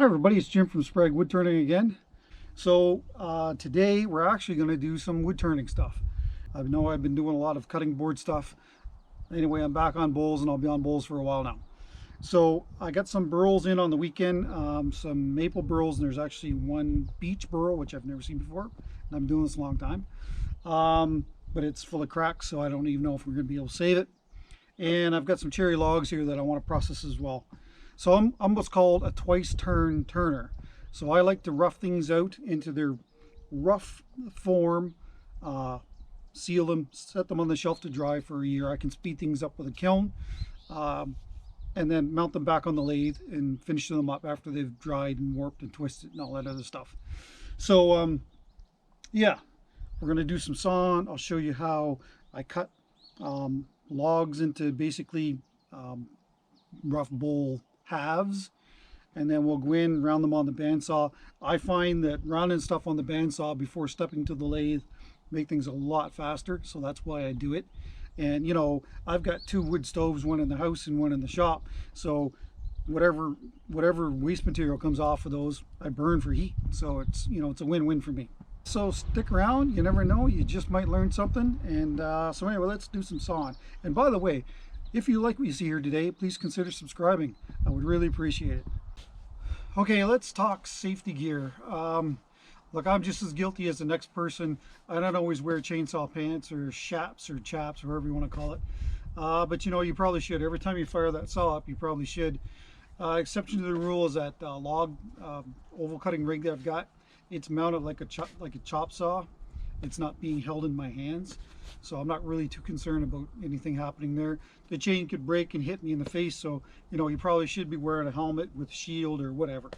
everybody, it's Jim from Sprague Woodturning again. So today we're actually going to do some wood turning stuff. I know I've been doing a lot of cutting board stuff. Anyway, I'm back on bowls and I'll be on bowls for a while now. So I got some burls in on the weekend, some maple burls, and there's actually one beech burl, which I've never seen before. And I'm doing this a long time. But it's full of cracks, so I don't even know if we're going to be able to save it. And I've got some cherry logs here that I want to process as well. So I'm what's called a twice turn turner. So I like to rough things out into their rough form, seal them, set them on the shelf to dry for a year. I can speed things up with a kiln, and then mount them back on the lathe and finish them up after they've dried and warped and twisted and all that other stuff. So yeah, we're going to do some sawing. I'll show you how I cut logs into basically rough bowl halves, and then we'll go in and round them on the bandsaw. I find that rounding stuff on the bandsaw before stepping to the lathe make things a lot faster, so that's why I do it. And you know, I've got two wood stoves, one in the house and one in the shop, so whatever waste material comes off of those I burn for heat, so it's, you know, it's a win-win for me. So stick around, you never know, you just might learn something. And so anyway, let's do some sawing. And by the way, if you like what you see here today, please consider subscribing. I would really appreciate it. Okay, let's talk safety gear. Look, I'm just as guilty as the next person. I don't always wear chainsaw pants or chaps or chaps, or whatever you want to call it. But you know, you probably should. Every time you fire that saw up, you probably should. Exception to the rule is that log oval cutting rig that I've got, it's mounted like a chop saw. It's not being held in my hands, so I'm not really too concerned about anything happening there. The chain could break and hit me in the face, so you know, you probably should be wearing a helmet with shield or whatever.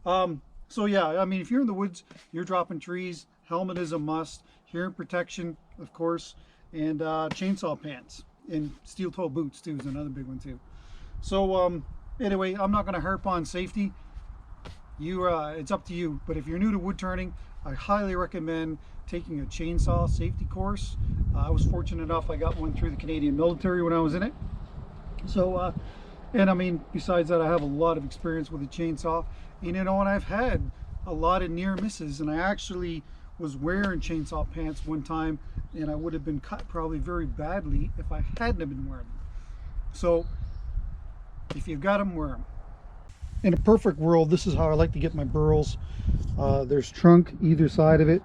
So yeah, I mean, if you're in the woods, you're dropping trees, helmet is a must, hearing protection, of course, and chainsaw pants, and steel toe boots too is another big one too. So anyway, I'm not going to harp on safety. It's up to you, but if you're new to wood turning, I highly recommend taking a chainsaw safety course. I was fortunate enough, I got one through the Canadian military when I was in it. So and I mean, besides that, I have a lot of experience with a chainsaw, and you know, and I've had a lot of near misses, and I actually was wearing chainsaw pants one time, and I would have been cut probably very badly if I hadn't have been wearing them. So if you've got them, wear them. In a perfect world, this is how I like to get my burls. There's trunk either side of it.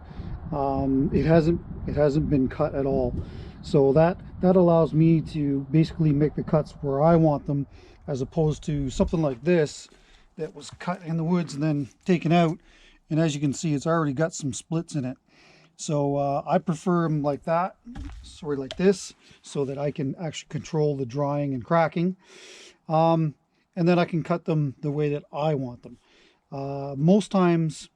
It hasn't been cut at all, so that allows me to basically make the cuts where I want them, as opposed to something like this that was cut in the woods and then taken out, and as you can see, it's already got some splits in it. So I prefer them like that, sort of like this, so that I can actually control the drying and cracking. And then I can cut them the way that I want them. Most times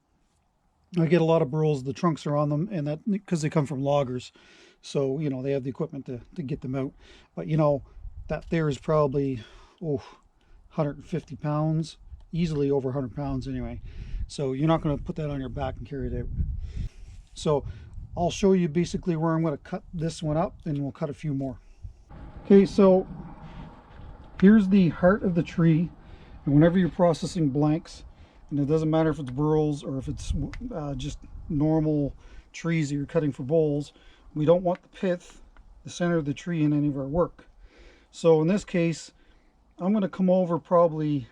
I get a lot of burls, the trunks are on them, and that because they come from loggers, so you know, they have the equipment to get them out. But you know, that there is probably 150 pounds, easily over 100 pounds anyway, so you're not going to put that on your back and carry it out. So I'll show you basically where I'm going to cut this one up, and we'll cut a few more. Okay, so here's the heart of the tree, and whenever you're processing blanks, and it doesn't matter if it's burls or if it's just normal trees that you're cutting for bowls, we don't want the pith, the center of the tree, in any of our work. So in this case, I'm going to come over probably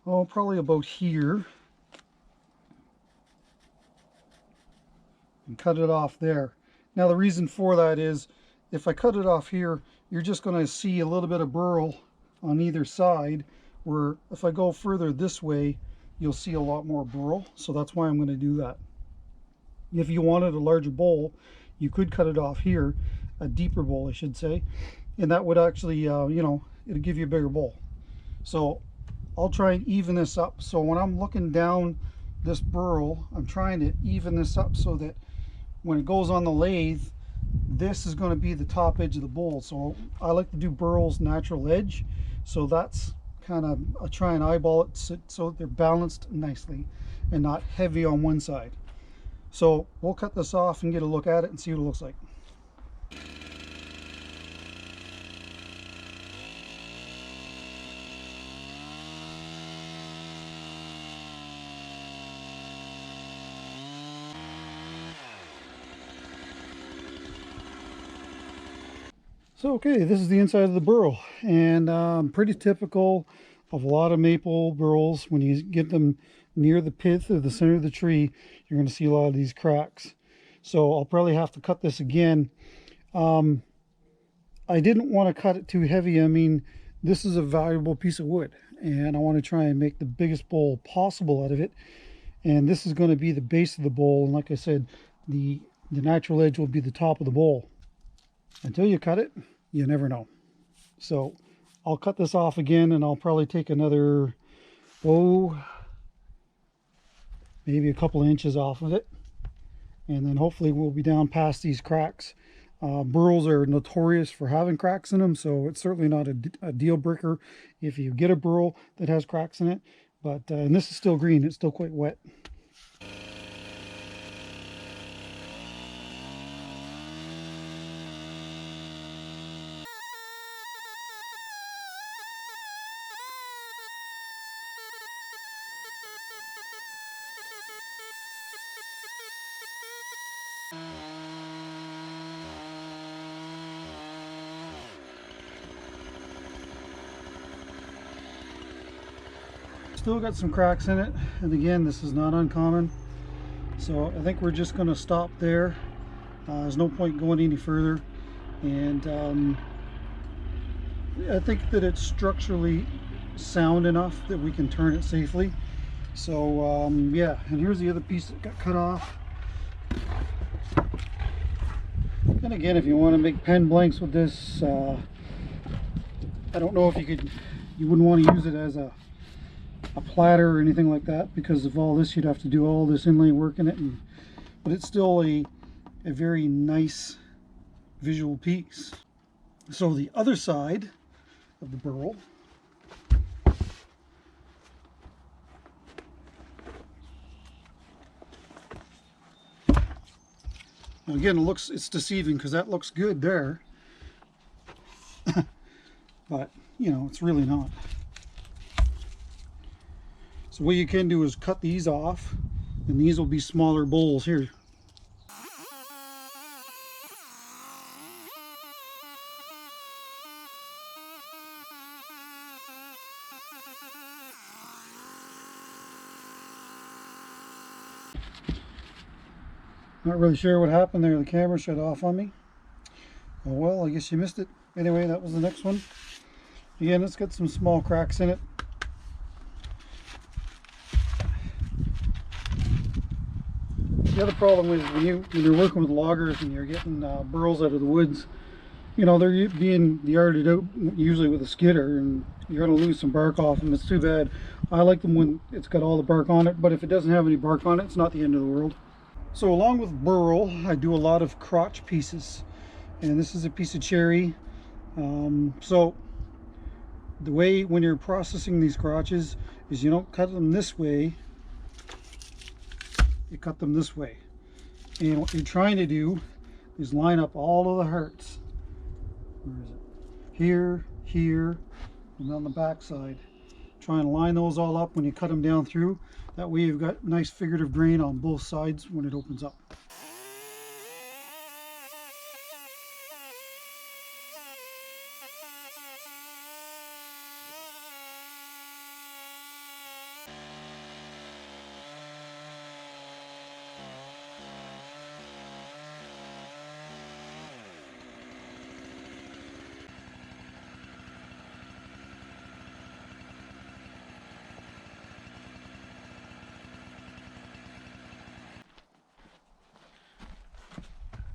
about here and cut it off there. Now the reason for that is, if I cut it off here, you're just going to see a little bit of burl on either side, where if I go further this way, you'll see a lot more burl. So that's why I'm going to do that. If you wanted a larger bowl, you could cut it off here, a deeper bowl I should say, and that would actually you know, it'll give you a bigger bowl. So I'll try and even this up. So when I'm looking down this burl, I'm trying to even this up so that when it goes on the lathe, this is going to be the top edge of the bowl. So I like to do burls natural edge, so that's kind of, I try and eyeball it so they're balanced nicely and not heavy on one side. So we'll cut this off and get a look at it and see what it looks like. So okay, this is the inside of the burl, and pretty typical of a lot of maple burls. When you get them near the pith or the center of the tree, you're going to see a lot of these cracks. So I'll probably have to cut this again. I didn't want to cut it too heavy. I mean, this is a valuable piece of wood, and I want to try and make the biggest bowl possible out of it. And this is going to be the base of the bowl, and like I said, the natural edge will be the top of the bowl. Until you cut it, you never know. So I'll cut this off again, and I'll probably take another, maybe a couple of inches off of it. And then hopefully we'll be down past these cracks. Burls are notorious for having cracks in them, so it's certainly not a deal breaker if you get a burl that has cracks in it. But and this is still green, it's still quite wet. Still got some cracks in it, and again, this is not uncommon. So I think we're just going to stop there. There's no point going any further, and I think that it's structurally sound enough that we can turn it safely. So yeah, and here's the other piece that got cut off. And again, if you want to make pen blanks with this, I don't know if you wouldn't want to use it as a platter or anything like that, because of all this you'd have to do all this inlay work in it, but it's still a very nice visual piece. So the other side of the burl, now again, it's deceiving because that looks good there, but you know, it's really not. So what you can do is cut these off, and these will be smaller bowls here. Not really sure what happened there. The camera shut off on me. Oh well, I guess you missed it. Anyway, that was the next one. Again, it's got some small cracks in it. The other problem is when you're working with loggers and you're getting burls out of the woods, you know, they're being yarded out usually with a skidder, and you're going to lose some bark off them. It's too bad. I like them when it's got all the bark on it, but if it doesn't have any bark on it, it's not the end of the world. So along with burl, I do a lot of crotch pieces, and this is a piece of cherry. So the way when you're processing these crotches is you don't cut them this way, you cut them this way. And what you're trying to do is line up all of the hearts. Where is it? Here, here, and on the back side. Try and line those all up when you cut them down through. That way you've got nice figurative grain on both sides when it opens up.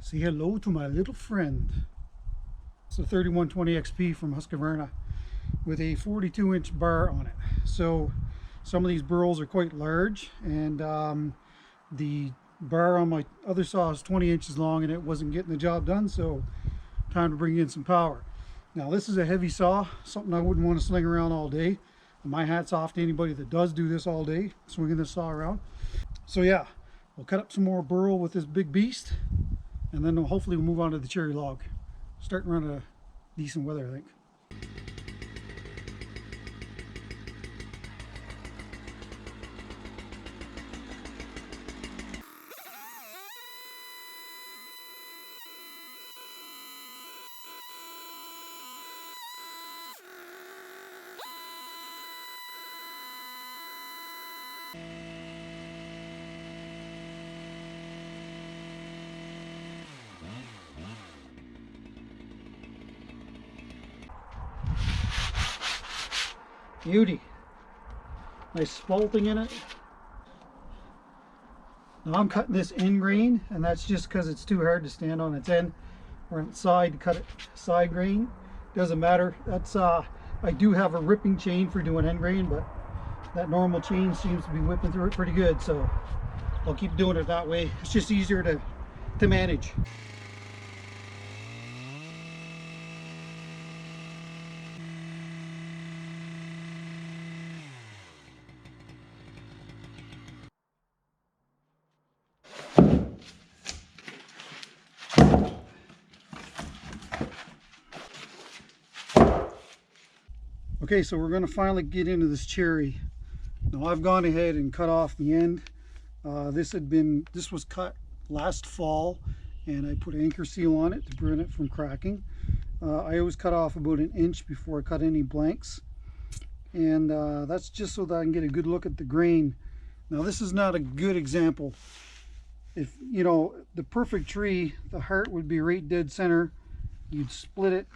Say hello to my little friend. It's a 3120 XP from Husqvarna with a 42-inch bar on it. So some of these burls are quite large, and the bar on my other saw is 20 inches long and it wasn't getting the job done, so time to bring in some power. Now this is a heavy saw, something I wouldn't want to sling around all day. And my hat's off to anybody that does do this all day, swinging this saw around. So yeah, we'll cut up some more burl with this big beast, and then hopefully we'll move on to the cherry log. Starting around a decent weather, I think. Beauty. Nice spalting in it. Now I'm cutting this end grain, and that's just because it's too hard to stand on its end or on its side to cut it side grain. Doesn't matter. That's I do have a ripping chain for doing end grain, but that normal chain seems to be whipping through it pretty good, so I'll keep doing it that way. It's just easier to manage. Okay, so we're going to finally get into this cherry. Now I've gone ahead and cut off the end. This was cut last fall, and I put anchor seal on it to prevent it from cracking. I always cut off about 1 inch before I cut any blanks, and that's just so that I can get a good look at the grain. Now this is not a good example. If you know the perfect tree, the heart would be right dead center. You'd split it,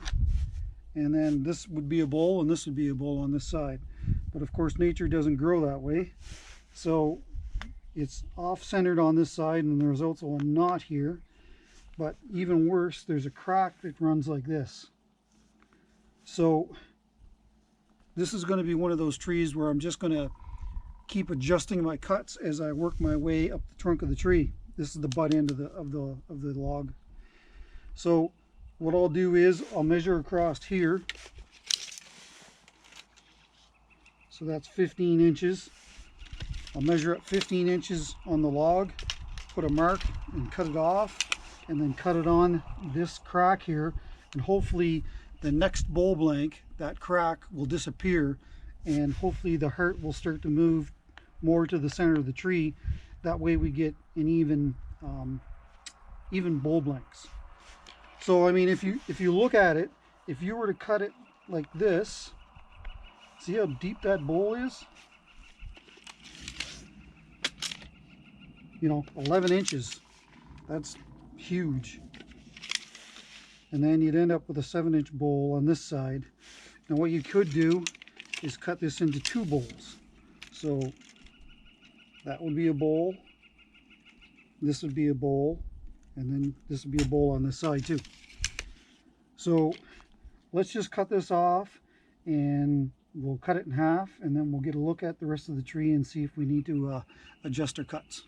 and then this would be a bowl and this would be a bowl on this side. But of course nature doesn't grow that way, so it's off-centered on this side, and there's also a knot here. But even worse, there's a crack that runs like this. So this is going to be one of those trees where I'm just going to keep adjusting my cuts as I work my way up the trunk of the tree. This is the butt end of the log. So what I'll do is I'll measure across here. So that's 15 inches. I'll measure up 15 inches on the log, put a mark and cut it off, and then cut it on this crack here, and hopefully the next bowl blank, that crack will disappear, and hopefully the heart will start to move more to the center of the tree. That way we get an even bowl blanks. So I mean, if you look at it, if you were to cut it like this, see how deep that bowl is? You know, 11 inches. That's huge. And then you'd end up with a 7-inch bowl on this side. Now what you could do is cut this into 2 bowls. So that would be a bowl, this would be a bowl, and then this would be a bowl on this side too. So let's just cut this off, and we'll cut it in half, and then we'll get a look at the rest of the tree and see if we need to adjust our cuts.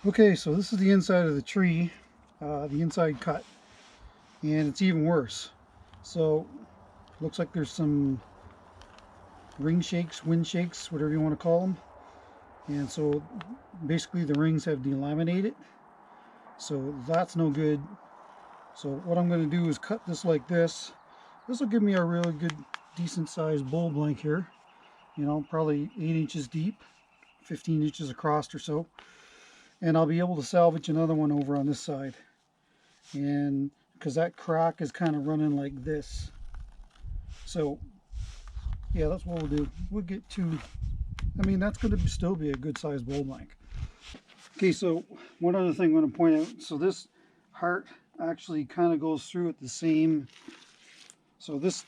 Okay, so this is the inside of the tree, the inside cut, and it's even worse. So looks like there's some ring shakes, wind shakes, whatever you want to call them. And so basically the rings have delaminated, so that's no good. So what I'm going to do is cut this like this. This will give me a really good, decent sized bowl blank here. You know, probably 8 inches deep, 15 inches across or so. And I'll be able to salvage another one over on this side. And because that crack is kind of running like this. So yeah, that's what we'll do. We'll get to, I mean, that's going to still be a good sized bowl blank. Okay, so one other thing I'm going to point out. So this heart actually kind of goes through at the same. So this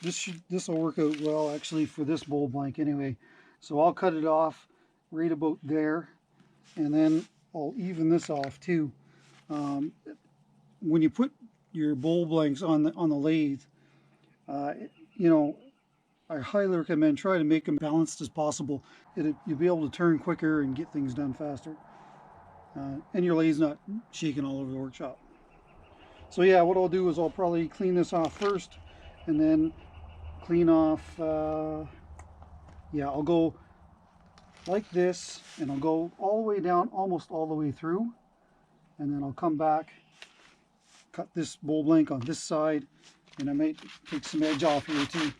will work out well actually for this bowl blank anyway. So I'll cut it off right about there, and then I'll even this off too. When you put your bowl blanks on the lathe, you know, I highly recommend try to make them balanced as possible. You'll be able to turn quicker and get things done faster, and your lathe's not shaking all over the workshop. So yeah, what I'll do is I'll probably clean this off first, and then clean off. Yeah, I'll go like this, and I'll go all the way down, almost all the way through, and then I'll come back, cut this bowl blank on this side, and I might take some edge off here too.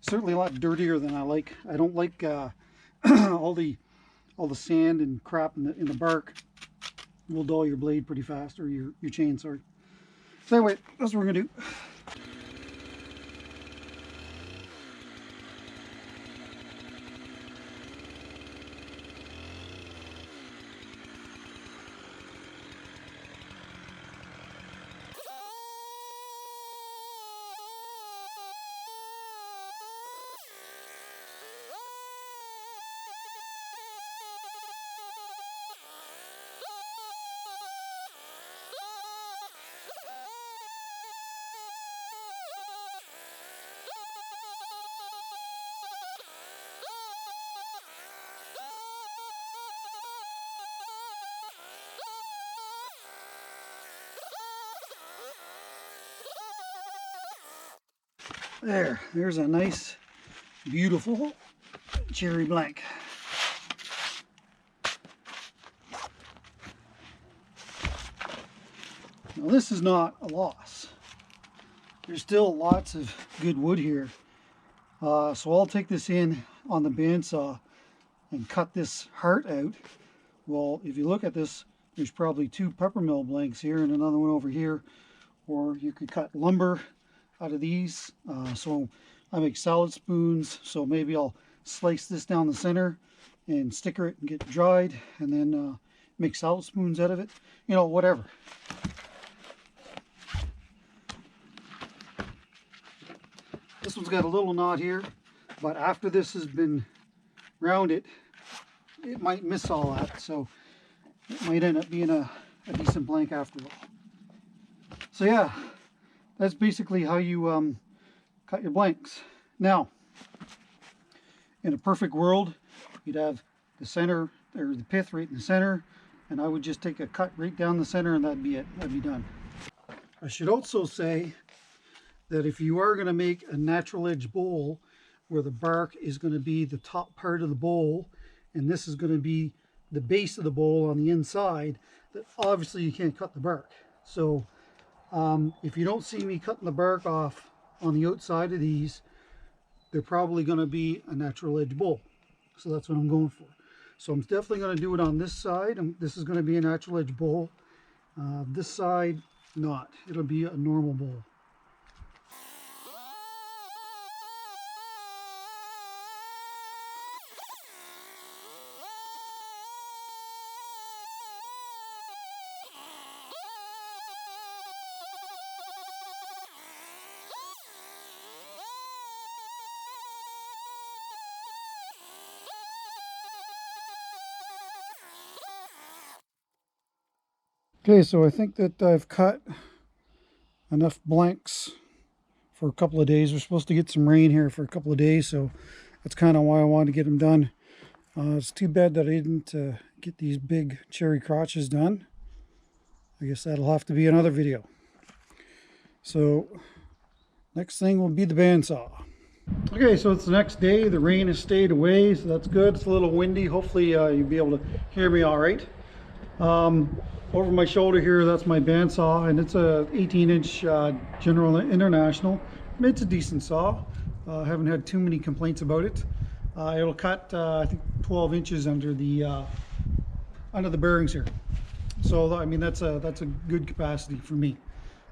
Certainly a lot dirtier than I like. I don't like all the sand and crap in the bark. Will dull your blade pretty fast, or your chain, sorry. So anyway, that's what we're gonna do. There's a nice, beautiful cherry blank. Now this is not a loss. There's still lots of good wood here. So I'll take this in on the bandsaw and cut this heart out. Well, if you look at this, there's probably 2 peppermill blanks here and another one over here. Or you could cut lumber out of these. So I make salad spoons, so maybe I'll slice this down the center and sticker it and get it dried, and then make salad spoons out of it. You know, whatever. This one's got a little knot here, but after this has been rounded, it might miss all that, so it might end up being a decent blank after all. So yeah, that's basically how you cut your blanks. Now, in a perfect world, you'd have the center, or the pith right in the center, and I would just take a cut right down the center and that'd be it. That'd be done. I should also say that if you are going to make a natural edge bowl where the bark is going to be the top part of the bowl and this is going to be the base of the bowl on the inside, that obviously you can't cut the bark. So if you don't see me cutting the bark off on the outside of these, they're probably going to be a natural edge bowl. So that's what I'm going for. So I'm definitely going to do it on this side, and this is going to be a natural edge bowl. This side, not. It'll be a normal bowl. Okay, so I think that I've cut enough blanks for a couple of days. We're supposed to get some rain here for a couple of days, so that's kind of why I wanted to get them done. It's too bad that I didn't get these big cherry crotches done. I guess that'll have to be another video. So next thing will be the bandsaw. Okay, so it's the next day. The rain has stayed away, so that's good. It's a little windy. Hopefully you'll be able to hear me all right. Over my shoulder here, that's my bandsaw, and it's a 18-inch General International. It's a decent saw. Haven't had too many complaints about it. It'll cut I think 12 inches under the bearings here. So I mean that's a good capacity for me.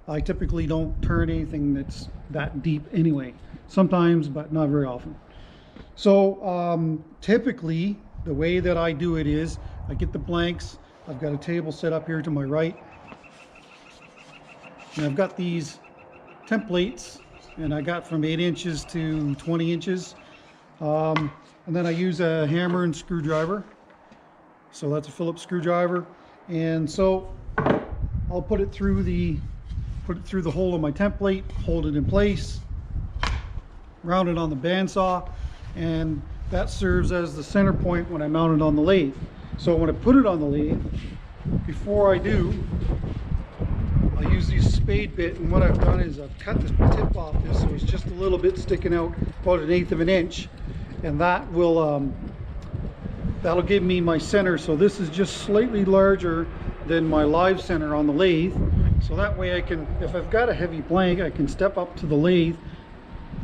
I typically don't turn anything that's that deep anyway. Sometimes, but not very often. So typically the way that I do it is I get the blanks. I've got a table set up here to my right, and I've got these templates, and I got from 8 inches to 20 inches, and then I use a hammer and screwdriver. So that's a Phillips screwdriver, and so I'll put it through the hole of my template, hold it in place, round it on the bandsaw, and that serves as the center point when I mount it on the lathe. So when I put it on the lathe, before I do, I'll use this spade bit, and what I've done is I've cut the tip off this so it's just a little bit sticking out, about 1/8 of an inch, and that will that'll give me my center. So this is just slightly larger than my live center on the lathe, so that way I can, if I've got a heavy blank, I can step up to the lathe,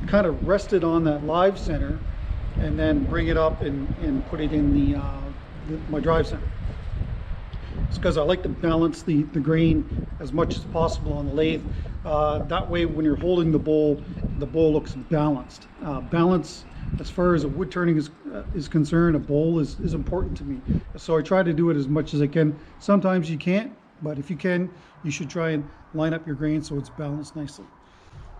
kind of rest it on that live center, and then bring it up and put it in my drive center. It's because I like to balance the grain as much as possible on the lathe. That way when you're holding the bowl looks balanced. Balance as far as a wood turning is concerned, a bowl is important to me. So I try to do it as much as I can. Sometimes you can't, but if you can, you should try and line up your grain so it's balanced nicely.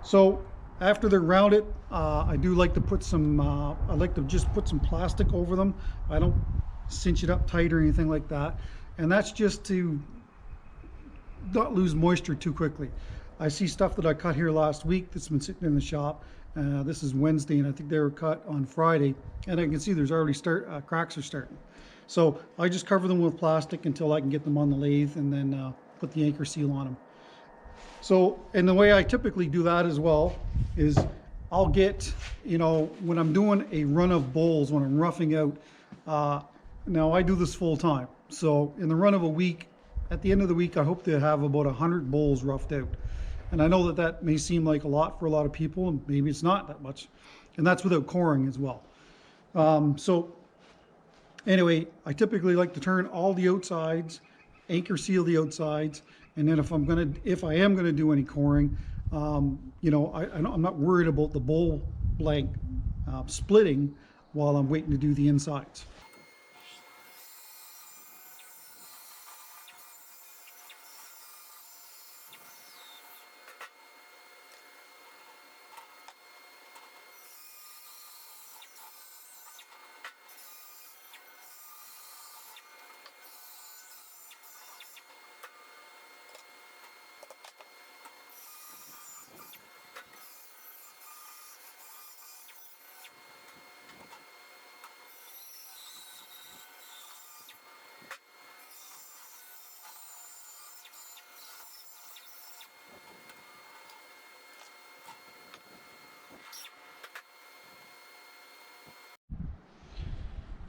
So after they're rounded, I do like to put some, I like to just put some plastic over them. I don't cinch it up tight or anything like that, and that's just to not lose moisture too quickly. I see stuff that I cut here last week that's been sitting in the shop. This is Wednesday, and I think they were cut on Friday, and I can see there's already cracks are starting. So I just cover them with plastic until I can get them on the lathe, and then put the anchor seal on them. So, and the way I typically do that as well is I'll get, you know, when I'm doing a run of bowls, when I'm roughing out, now I do this full time. So in the run of a week, at the end of the week, I hope to have about 100 bowls roughed out. And I know that that may seem like a lot for a lot of people, and maybe it's not that much. And that's without coring as well. So anyway, I typically like to turn all the outsides, anchor seal the outsides, and then if I am gonna do any coring, you know, I'm not worried about the bowl blank splitting while I'm waiting to do the insides.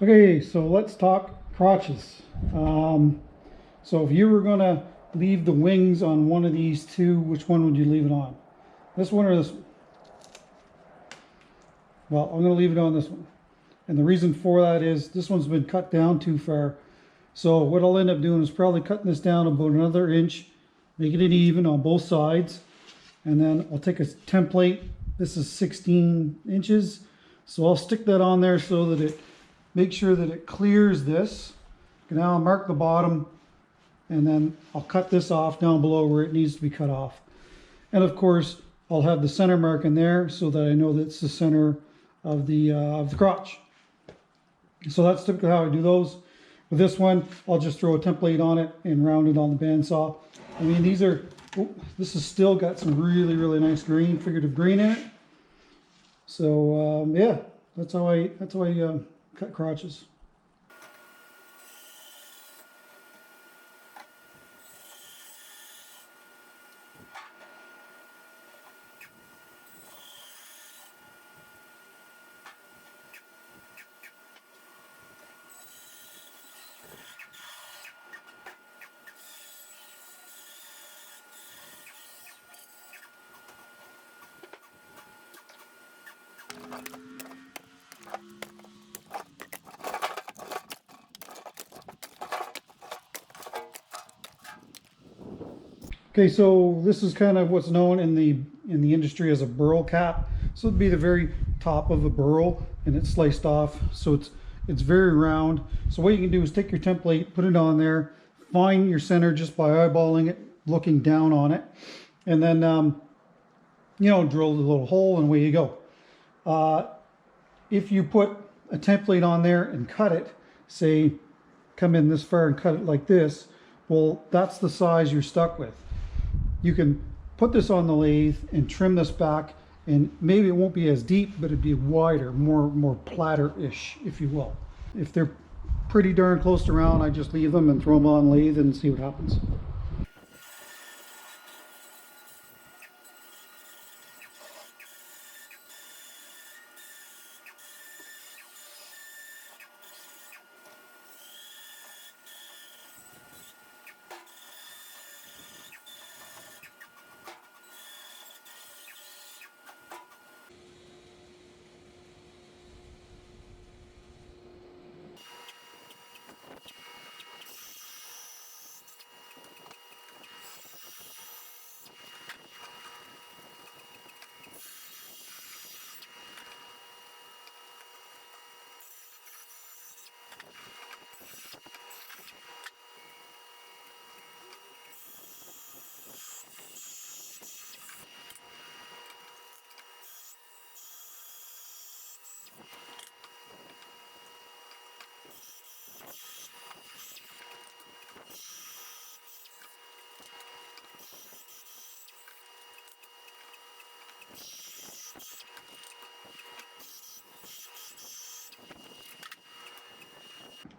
Okay, so let's talk crotches. So if you were gonna leave the wings on one of these two, which one would you leave it on? This one or this one? Well, I'm gonna leave it on this one. And the reason for that is this one's been cut down too far. So what I'll end up doing is probably cutting this down about another inch, making it even on both sides. And then I'll take a template. This is 16 inches. So I'll stick that on there so that it make sure that it clears this. Now I'll mark the bottom, and then I'll cut this off down below where it needs to be cut off. And of course, I'll have the center mark in there so that I know that it's the center of the crotch. So that's typically how I do those. With this one, I'll just throw a template on it and round it on the bandsaw. I mean, these are, this has still got some really, really nice green, figurative green in it. So yeah, that's how I cut crotches. Okay, so this is kind of what's known in the industry as a burl cap. So it'd be the very top of a burl, and it's sliced off, so it's very round. So what you can do is take your template, put it on there, find your center just by eyeballing it, looking down on it, and then you know, drill the little hole, and away you go. If you put a template on there and cut it, say come in this far and cut it like this, well, that's the size you're stuck with. You can put this on the lathe and trim this back, and maybe it won't be as deep, but it'd be wider, more platter-ish, if you will. If they're pretty darn close to round, I just leave them and throw them on lathe and see what happens.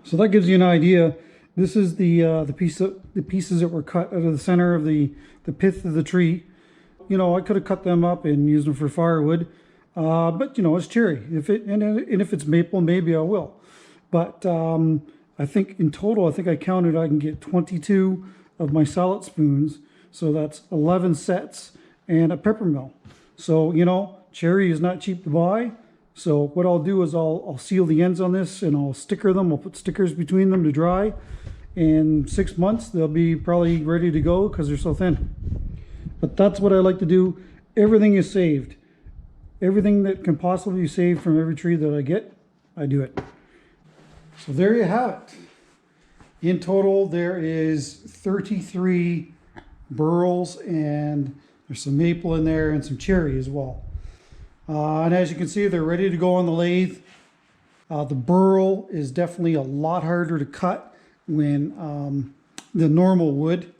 So that gives you an idea. This is the pieces that were cut out of the center of the pith of the tree. You know, I could have cut them up and used them for firewood, But you know, it's cherry. And if it's maple, maybe I will. But I think in total, I think I counted, I can get 22 of my salad spoons. So that's 11 sets and a pepper mill. So, you know, cherry is not cheap to buy. So what I'll do is I'll seal the ends on this and I'll sticker them. I'll put stickers between them to dry. In 6 months, they'll be probably ready to go because they're so thin. But that's what I like to do. Everything is saved. Everything that can possibly be saved from every tree that I get, I do it. So there you have it. In total, there is 33 burls, and there's some maple in there and some cherry as well. And as you can see, they're ready to go on the lathe. The burl is definitely a lot harder to cut when the normal wood.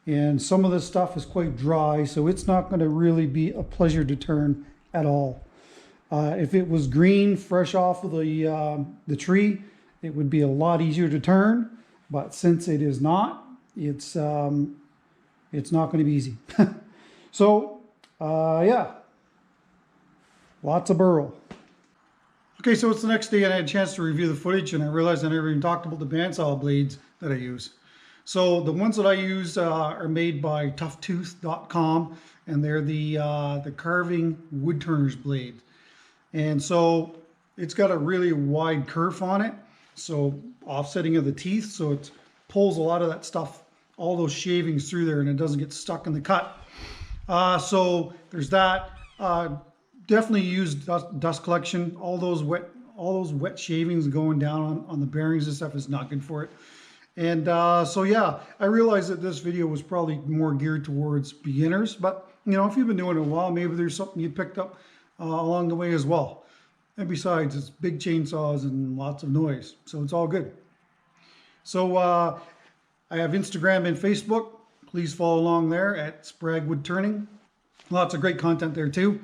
And some of this stuff is quite dry, so it's not going to really be a pleasure to turn at all. If it was green, fresh off of the tree, it would be a lot easier to turn. But since it is not, it's not going to be easy. So, yeah, lots of burl. Okay, so it's the next day and I had a chance to review the footage, and I realized I never even talked about the bandsaw blades that I use. So the ones that I use are made by toughtooth.com, and they're the carving wood turners blade. And so it's got a really wide kerf on it, so offsetting of the teeth, so it pulls a lot of that stuff, all those shavings through there, and it doesn't get stuck in the cut. So there's that. Definitely use dust collection. All those wet shavings going down on the bearings and stuff is not good for it. And so yeah, I realized that this video was probably more geared towards beginners, but you know, if you've been doing it a while, maybe there's something you picked up along the way as well. And besides, it's big chainsaws and lots of noise, so it's all good. So I have Instagram and Facebook. Please follow along there at Sprague Woodturning. Lots of great content there too.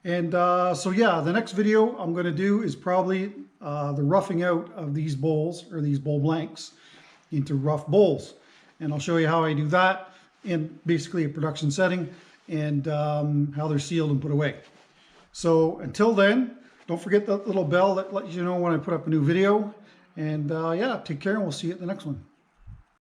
And so yeah, the next video I'm going to do is probably the roughing out of these bowls, or these bowl blanks, into rough bowls. And I'll show you how I do that in basically a production setting, and how they're sealed and put away. So until then, don't forget that little bell that lets you know when I put up a new video. And yeah, take care, and we'll see you at the next one.